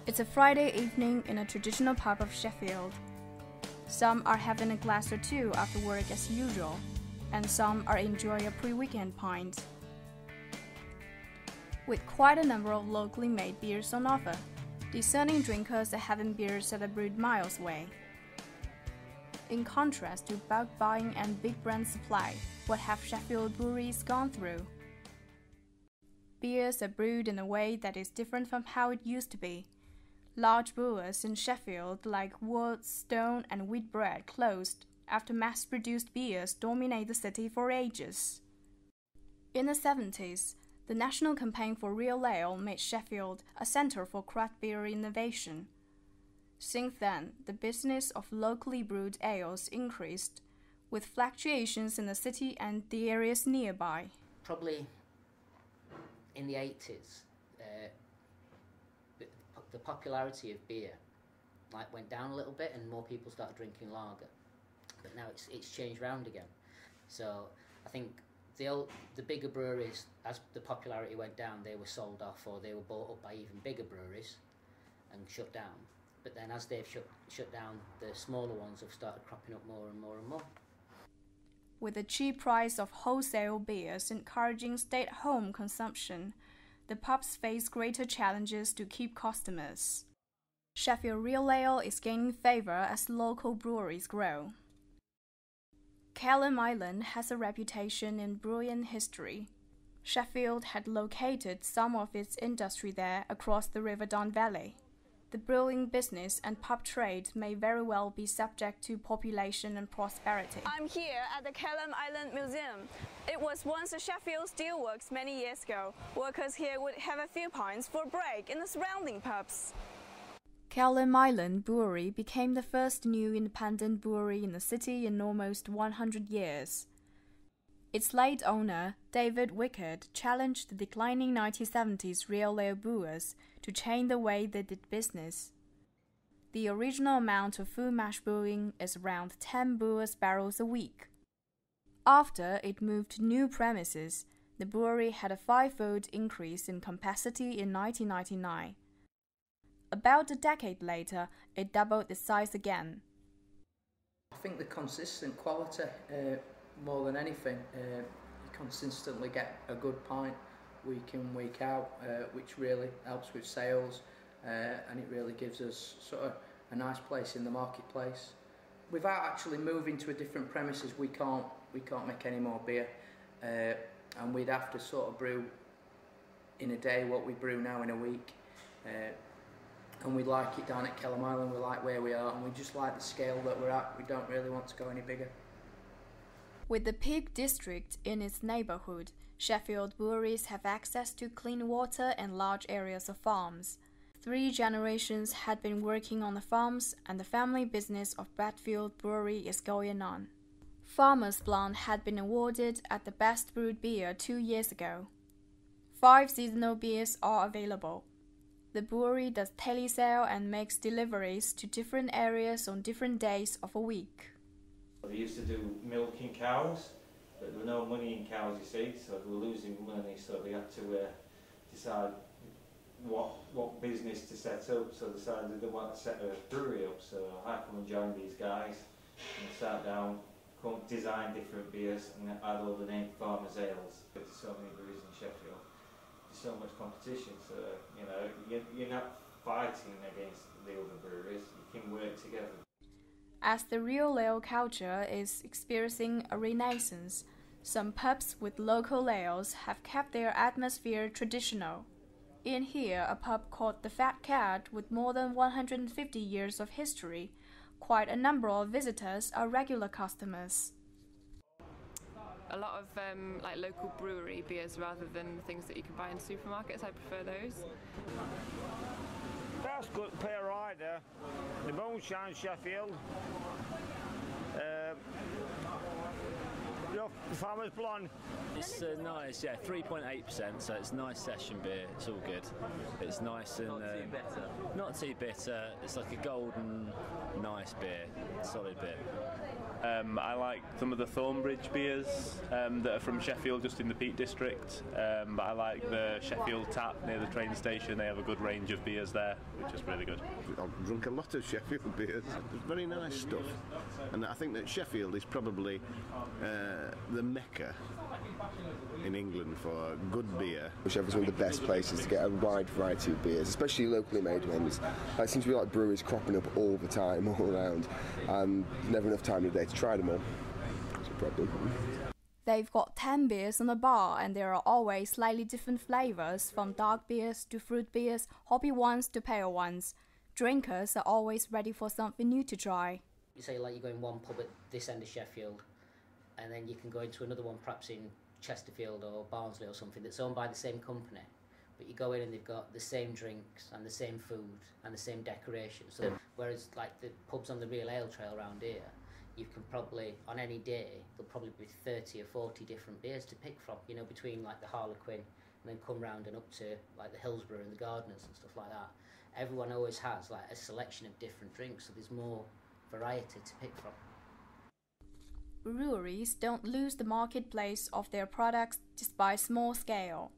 It's a Friday evening in a traditional pub of Sheffield. Some are having a glass or two after work as usual, and some are enjoying a pre-weekend pint. With quite a number of locally made beers on offer, discerning drinkers are having beers that are brewed miles away. In contrast to bulk buying and big brand supply, what have Sheffield Breweries gone through? Beers are brewed in a way that is different from how it used to be. Large brewers in Sheffield like Wood, Stone and Wheatbread closed after mass-produced beers dominated the city for ages. In the 70s, the national campaign for real ale made Sheffield a center for craft beer innovation. Since then, the business of locally brewed ales increased, with fluctuations in the city and the areas nearby. Probably in the 80s, the popularity of beer went down a little bit and more people started drinking lager. But now it's changed round again. So I think the bigger breweries, as the popularity went down, they were sold off or they were bought up by even bigger breweries and shut down. But then as they've shut down, the smaller ones have started cropping up more and more and more. With the cheap price of wholesale beers encouraging stay-at-home consumption, the pubs face greater challenges to keep customers. Sheffield Real Ale is gaining favour as local breweries grow. Kelham Island has a reputation in brewing history. Sheffield had located some of its industry there across the River Don Valley. The brewing business and pub trade may very well be subject to population and prosperity. I'm here at the Kelham Island Museum. It was once a Sheffield steelworks many years ago. Workers here would have a few pints for a break in the surrounding pubs. Kelham Island Brewery became the first new independent brewery in the city in almost 100 years. Its late owner, David Wickard, challenged the declining 1970s real ale brewers to change the way they did business. The original amount of full mash brewing is around 10 brewers' barrels a week. After it moved to new premises, the brewery had a 5-fold increase in capacity in 1999. About a decade later, it doubled its size again. I think the consistent quality, more than anything, you consistently get a good pint week in, week out, which really helps with sales, and it really gives us sort of a nice place in the marketplace. Without actually moving to a different premises, we can't make any more beer, and we'd have to sort of brew in a day what we brew now in a week. And we like it down at Kelham Island, we like where we are, and we just like the scale that we're at. We don't really want to go any bigger. With the Peak District in its neighbourhood, Sheffield Breweries have access to clean water and large areas of farms. 3 generations had been working on the farms, and the family business of Bradfield Brewery is going on. Farmer's Blonde had been awarded at the Best Brewed Beer 2 years ago. 5 seasonal beers are available. The brewery does telesale and makes deliveries to different areas on different days of a week. They used to do milking cows, but there were no money in cows, you see, so they were losing money, so they had to decide what business to set up, so they decided they wanted to set a brewery up, so I come and joined these guys and sat down, design different beers and add all the name Farmers Ales. There's so many breweries in Sheffield. So much competition, so you're not fighting against the other breweries, you can work together. As the real ale culture is experiencing a renaissance, some pubs with local ales have kept their atmosphere traditional. In here, a pub called the Fat Cat with more than 150 years of history, quite a number of visitors are regular customers. A lot of like local brewery beers rather than the things that you can buy in supermarkets. I prefer those. That's good to play a rider. The Moonshine Sheffield. The enough. Farmer's Blonde. It's nice, yeah, 3.8%, so it's nice session beer. It's all good. It's nice and not too bitter. It's like a golden, nice beer, solid beer. I like some of the Thornbridge beers that are from Sheffield, just in the Peak District. But I like the Sheffield Tap near the train station. They have a good range of beers there, which is really good. I've drunk a lot of Sheffield beers. It's very nice stuff. And I think that Sheffield is probably the mecca in England for good beer. Sheffield's one of the best places to get a wide variety of beers, especially locally made ones. It seems to be like breweries cropping up all the time, all around, and never enough time in the day to try them all. It's a problem. They've got 10 beers on the bar, and there are always slightly different flavors, from dark beers to fruit beers, hoppy ones to pale ones. Drinkers are always ready for something new to try. You say like you go in one pub at this end of Sheffield, and then you can go into another one perhaps in Chesterfield or Barnsley or something that's owned by the same company, but you go in and they've got the same drinks and the same food and the same decorations. So whereas like the pubs on the real ale trail around here, you can probably, on any day, there'll probably be 30 or 40 different beers to pick from, you know, between like the Harlequin and then come round and up to like the Hillsborough and the Gardeners and stuff like that. Everyone always has like a selection of different drinks, so there's more variety to pick from. Breweries don't lose the marketplace of their products despite small scale.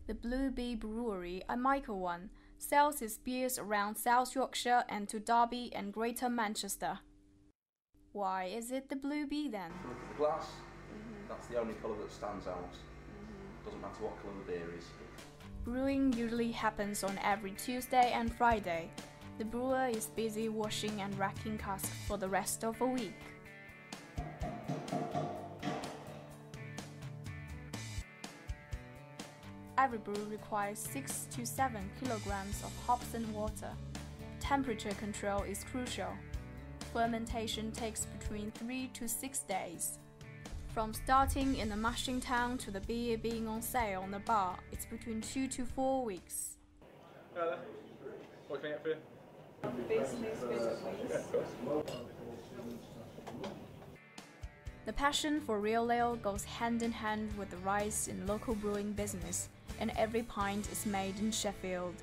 The Blue Bee Brewery, a micro one, sells its beers around South Yorkshire and to Derby and Greater Manchester. Why is it the Blue Bee then? The glass, that's the only colour that stands out. Doesn't matter what colour the beer is. Brewing usually happens on every Tuesday and Friday. The brewer is busy washing and racking casks for the rest of a week. Every brew requires 6 to 7 kilograms of hops and water. Temperature control is crucial. Fermentation takes between 3 to 6 days. From starting in the mashing town to the beer being on sale on the bar, it's between 2 to 4 weeks. Hello. What can I get for you? The passion for real ale goes hand in hand with the rise in local brewing business, and every pint is made in Sheffield.